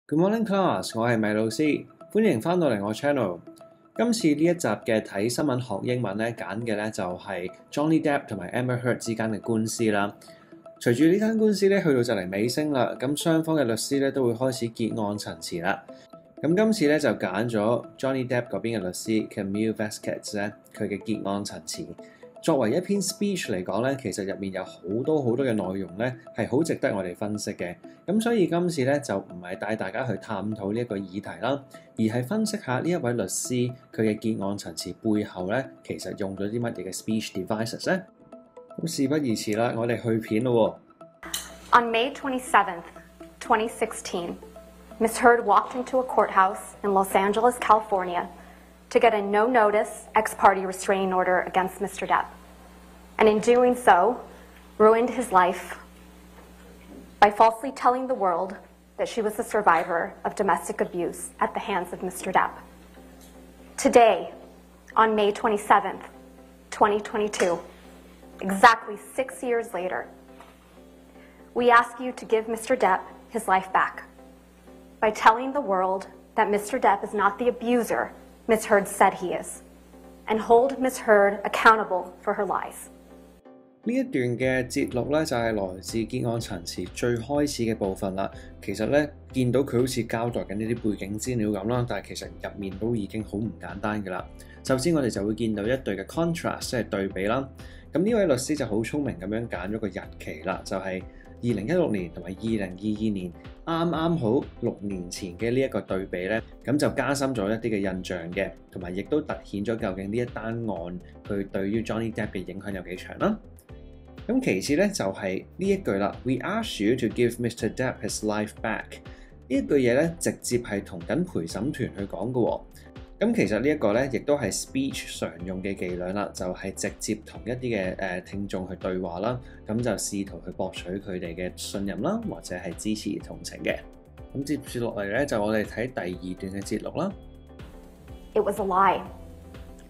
Good morning class， 我係米老師，歡迎翻到嚟我 channel。今次呢一集嘅睇新聞學英文咧，揀嘅咧就係 Johnny Depp 同埋 Amber Heard 之間嘅官司啦。隨住呢單官司咧去到就嚟尾聲啦，咁雙方嘅律師咧都會開始結案陳詞啦。咁今次咧就揀咗 Johnny Depp 嗰邊嘅律師 camilevasquez 咧，佢嘅結案陳詞。作為一篇 speech 嚟講咧，其實入面有好多嘅內容咧，係好值得我哋分析嘅。咁所以今次咧就唔係帶大家去探討呢一個議題啦，而係分析下呢一位律師佢嘅結案陳詞背後咧，其實用咗啲乜嘢嘅 speech devices 咧。咁事不宜遲啦，我哋去片咯喎。On May 27th, 2016, Ms. Heard walked into a courthouse in Los Angeles, California, to get a no-notice ex-parte restraining order against Mr. Depp, and in doing so, ruined his life by falsely telling the world that she was a survivor of domestic abuse at the hands of Mr. Depp. Today, on May 27th, 2022, exactly 6 years later, we ask you to give Mr. Depp his life back by telling the world that Mr. Depp is not the abuser Ms. Heard said he is, and hold Ms. Heard accountable for her lies. 呢一段嘅節錄咧，就係來自結案陳詞最開始嘅部分啦。其實咧，見到佢好似交代緊呢啲背景資料咁啦，但係其實入面都已經好唔簡單㗎啦。首先我哋就會見到一對嘅 contrast， 即係對比啦。咁呢位律師就好聰明咁樣揀咗個日期啦，就係2016年同埋2022年啱好6年前嘅呢一個對比咧，咁就加深咗一啲嘅印象嘅，同埋亦都凸顯咗究竟呢一單案佢對於 Johnny Depp 嘅影響有幾長啦。咁其次咧就係呢一句啦 ，We ask you to give Mr. Depp his life back。呢一句嘢咧直接係同緊陪審團去講嘅喎。咁其實呢一個咧，亦都係 speech 常用嘅伎倆啦，就係直接同一啲嘅聽眾去對話啦，咁就試圖去博取佢哋嘅信任啦，或者係支持同情嘅。咁接住落嚟咧，就我哋睇第二段嘅節錄啦。It was a lie.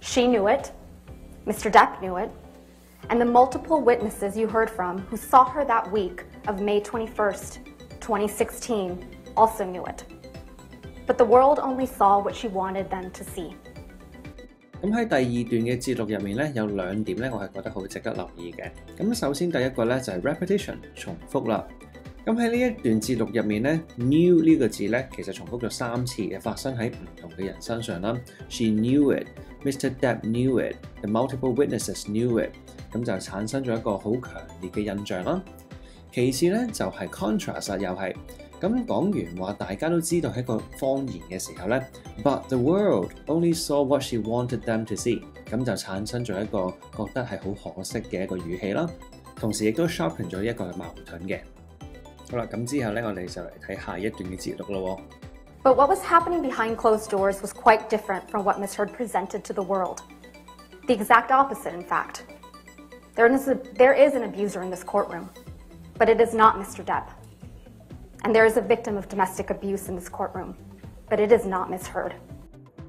She knew it. Mr. Depp knew it. And the multiple witnesses you heard from who saw her that week of May 21st, 2016 also knew it.But the world only saw what she wanted them to see. 咁喺第二段嘅節錄入面咧，有兩點咧，我係覺得好值得留意嘅。咁首先第一個咧就係 repetition 重複啦。咁喺呢一段節錄入面咧 ，knew 呢個字咧其實重複咗3次嘅，發生喺唔同嘅人身上啦。She knew it, Mr. Depp knew it, the multiple witnesses knew it。咁就產生咗一個好強烈嘅印象啦。其次咧就係 contrast 又係。咁講完話，大家都知道係一個謊言嘅時候咧 ，But the world only saw what she wanted them to see， 咁就產生咗一個覺得係好可惜嘅一個語氣啦。同時亦都 sharpen 咗一個矛盾嘅。好啦，咁之後咧，我哋就嚟睇下一段嘅節錄咯。But what was happening behind closed doors was quite different from what Ms. Heard presented to the world. The exact opposite, in fact. There is an abuser in this courtroom, but it is not Mr. Depp.And there is a victim of domestic abuse in this courtroom, but it is not Ms. Heard.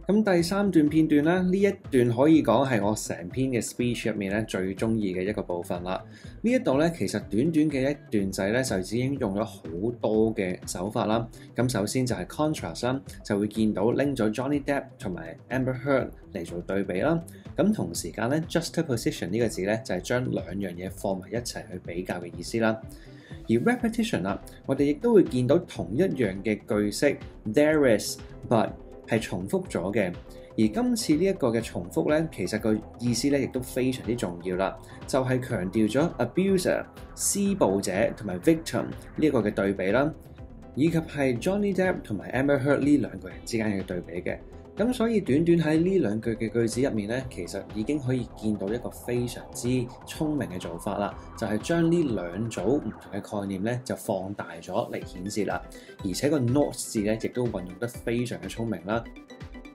咁第三段片段咧，呢一段可以講係我成篇嘅 speech 入面咧最中意嘅一個部分啦。呢一度咧其實短嘅一段仔咧就已經用咗好多嘅手法啦。咁首先就係 contrast 啦，就會見到拎咗 Johnny Depp 同埋 Amber Heard 嚟做對比啦。咁同時間咧 juxtaposition 呢個字咧就係將兩樣嘢放埋一齊去比較嘅意思啦。而 repetition 啦，我哋亦都會見到同一樣嘅句式 there is but 係重複咗嘅。而今次呢一個嘅重複咧，其實個意思咧亦都非常之重要啦，就係強調咗 abuser 施暴者同埋 victim 呢一個嘅對比啦，以及係 Johnny Depp 同埋 Amber Heard 呢兩個人之間嘅對比嘅。咁所以短喺呢兩句嘅句子入面咧，其實已經可以見到一個非常之聰明嘅做法啦，就係將呢兩組唔同嘅概念咧就放大咗嚟顯示啦，而且個 not 字咧亦都運用得非常嘅聰明啦。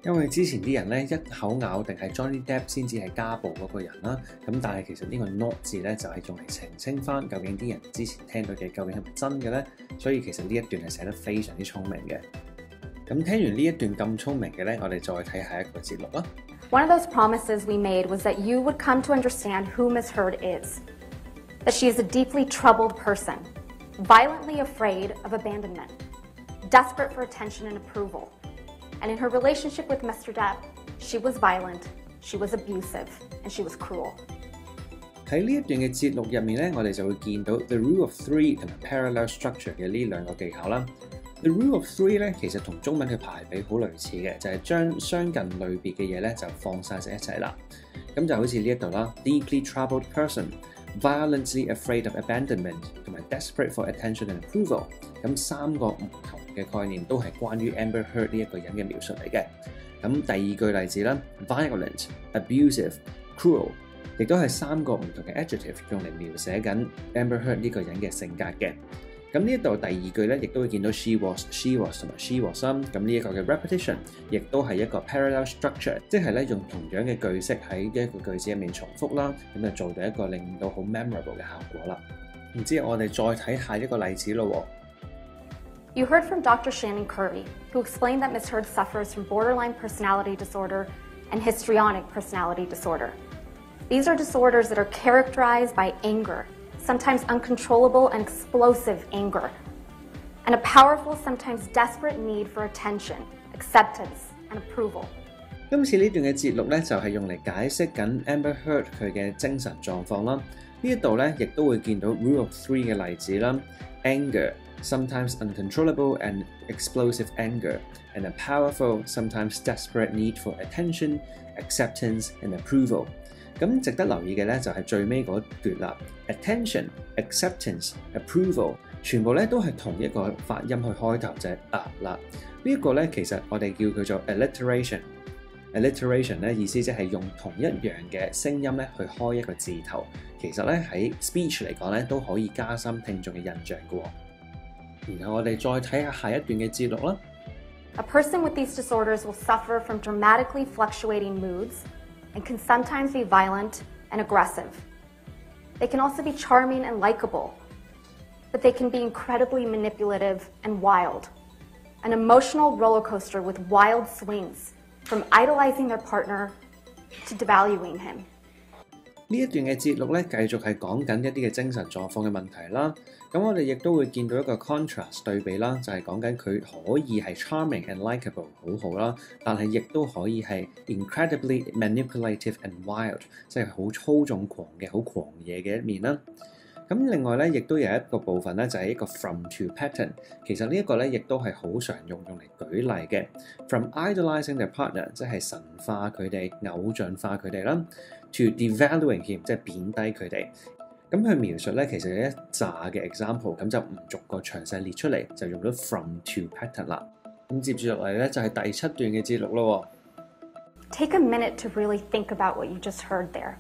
因為之前啲人咧一口咬定係 Johnny Depp 先至係家暴嗰個人啦，咁但係其實呢個 not 字咧就係用嚟澄清翻究竟啲人之前聽到嘅究竟係咪真嘅咧，所以其實呢一段係寫得非常之聰明嘅。咁聽完呢一段咁聰明嘅咧，我哋再睇下一個節錄啦。One of those promises we made was that you would come to understand who Ms. Heard is, that she is a deeply troubled person, violently afraid of abandonment, desperate for attention and approval. And in her relationship with Mr. Depp, she was violent, she was abusive, and she was cruel. 喺呢一段嘅節錄入面咧，我哋就會見到 the rule of three 同埋 parallel structure 嘅呢兩個技巧啦。The rule of three 咧，其實同中文嘅排比好類似嘅，就係將相近類別嘅嘢咧就放晒喺一齊啦。咁就好似呢一度啦 ，deeply troubled person、violently afraid of abandonment 同埋 desperate for attention and approval。咁三個唔同嘅概念都係關於 Amber Heard 呢一個人嘅描述嚟嘅。咁第二句例子啦 ，violent、abusive、cruel， 亦都係三個唔同嘅 adjective 用嚟描寫緊 Amber Heard 呢個人嘅性格嘅。咁呢一度第二句咧，亦都會見到 she was 同埋 she was 咁呢一個嘅 repetition， 亦都係一個 parallel structure， 即係咧用同樣嘅句式喺一個句子入面重複啦，咁就做到一個令到好 memorable 嘅效果啦。然之後我哋再睇下一個例子咯。You heard from Dr. Shannon Curry, who explained that Ms. Heard suffers from borderline personality disorder and histrionic personality disorder. These are disorders that are characterized by anger, sometimes uncontrollable and explosive anger, and a powerful, sometimes desperate need for attention, acceptance, and approval. 今次呢段嘅節錄咧，就係用嚟解釋緊 Amber Heard 佢嘅精神狀況啦。呢一度咧，亦都會見到 Rule of Three 嘅例子啦 ，anger, sometimes uncontrollable and explosive anger, and a powerful, sometimes desperate need for attention, acceptance, and approval. 咁值得留意嘅咧就係最尾嗰段啦 ，attention、acceptance、approval 全部咧都係同一個發音去開頭，就係啦。呢一個咧其實我哋叫佢做 alliteration。alliteration 咧意思即係用同一樣嘅聲音咧去開一個字頭，其實咧喺 speech 嚟講咧都可以加深聽眾嘅印象嘅喎。然後我哋再睇下下一段嘅節錄啦。A person with these disorders will suffer from dramatically fluctuating moods and can sometimes be violent and aggressive. They can also be charming and likable, but they can be incredibly manipulative and wild. An emotional roller coaster with wild swings, from idolizing their partner to devaluing him. 呢一段嘅節錄咧，繼續係講緊一啲嘅精神狀況嘅問題啦。咁我哋亦都會見到一個 contrast 對比啦，就係講緊佢可以係 charming and likable 好好啦，但係亦都可以係 incredibly manipulative and wild， 即係好操縱狂嘅、好狂野嘅一面啦。咁另外咧，亦都有一個部分咧，就係一個 from to pattern。其實呢一個咧，亦都係好常用嚟舉例嘅。From idolizing their partner， 即係神化佢哋、偶像化佢哋啦 ，to devaluing him， 即係貶低佢哋。咁佢描述咧，其實有一紮嘅 example， 咁就唔逐個詳細列出嚟，就用咗 from to pattern 啦。咁接住落嚟咧，就係第7段嘅節錄咯。Take a minute to really think about what you just heard there.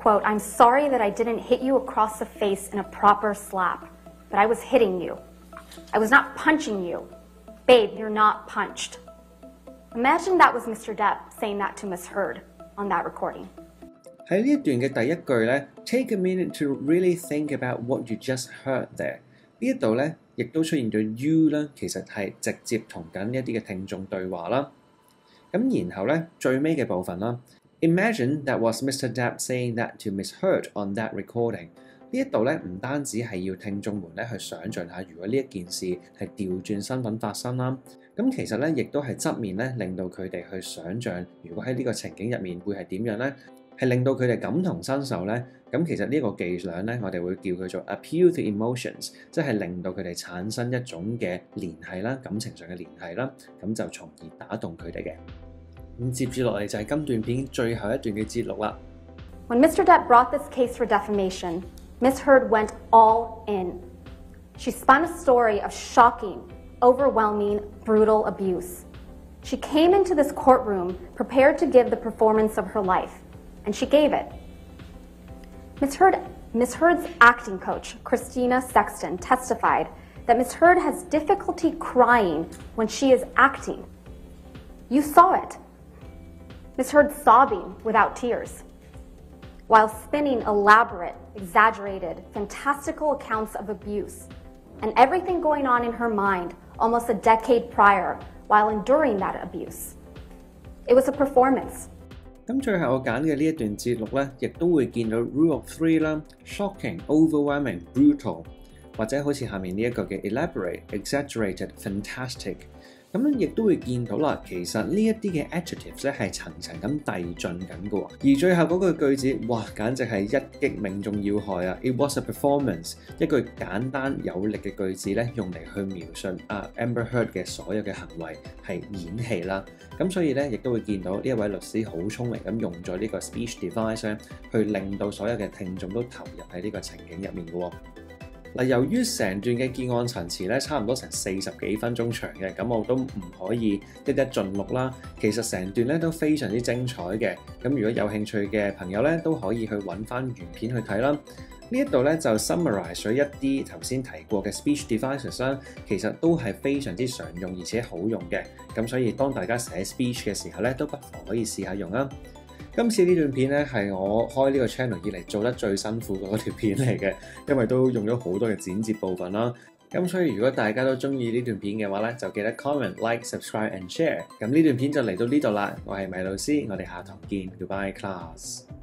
Quote, I'm sorry that I didn't hit you across the face in a proper slap, but I was hitting you. I was not punching you. Babe, you're not punched. Imagine that was Mr. Depp saying that to Ms. Heard on that recording. 喺呢一段嘅第一句咧 ，take a minute to really think about what you just heard there。呢一度咧，亦都出現咗 you 啦，其實係直接同緊一啲嘅聽眾對話啦。咁然後咧，最尾嘅部分啦。Imagine that was Mr. Depp saying that to Ms. Heard on that recording。呢一度咧唔單止係要聽眾們咧去想像下，如果呢一件事係調轉身份發生啦，咁其實咧亦都係側面咧令到佢哋去想像，如果喺呢個情景入面會係點樣咧，係令到佢哋感同身受咧。咁其實呢個伎倆咧，我哋會叫佢做 appeal to emotions， 即係令到佢哋產生一種嘅聯繫啦，感情上嘅聯繫啦，咁就從而打動佢哋嘅。咁接住落嚟就係今段片最後一段嘅節錄啦。When Mr. Depp brought this case for defamation, Ms. Heard went all in. She spun a story of shocking, overwhelming, brutal abuse. She came into this courtroom prepared to give the performance of her life, and she gave it. Ms. Heard's acting coach, Christina Sexton, testified that Ms. Heard has difficulty crying when she is acting. You saw it. Ms. Heard sobbing without tears, while spinning elaborate, exaggerated, fantastical accounts of abuse and everything going on in her mind almost a decade prior while enduring that abuse. It was a performance. 咁最後我揀嘅呢一段節錄咧，亦都會見到 Rule of Three 啦 ，shocking、overwhelming、brutal。或者好似下面呢一個嘅 elaborate、exaggerated、fantastic。咁亦都會見到啦，其實呢一啲嘅 adjectives 咧係層層咁遞進緊嘅喎，而最後嗰句句子，哇，簡直係一擊命中要害啊 ！It was a performance， 一句簡單有力嘅句子咧，用嚟去描述Amber Heard 嘅所有嘅行為係演戲啦。咁所以咧，亦都會見到呢一位律師好聰明咁用咗呢個 speech device 咧，去令到所有嘅聽眾都投入喺呢個情景入面嘅喎。嗱，由於成段嘅結案陳詞咧，差唔多成40幾分鐘長嘅，咁我都唔可以一一盡錄啦。其實成段咧都非常之精彩嘅，咁如果有興趣嘅朋友咧，都可以去揾翻原片去睇啦。呢一度咧就 summarize 咗一啲頭先提過嘅 speech devices 啦，其實都係非常之常用而且好用嘅，咁所以當大家寫 speech 嘅時候咧，都不妨可以試下用啦。今次呢段片咧係我開呢個 channel 以嚟做得最辛苦嗰條片嚟嘅，因為都用咗好多嘅剪接部分啦。咁所以如果大家都中意呢段片嘅話咧，就記得 comment、like、subscribe and share。咁呢段片就嚟到呢度啦，我係米老師，我哋下堂見 ，Goodbye class。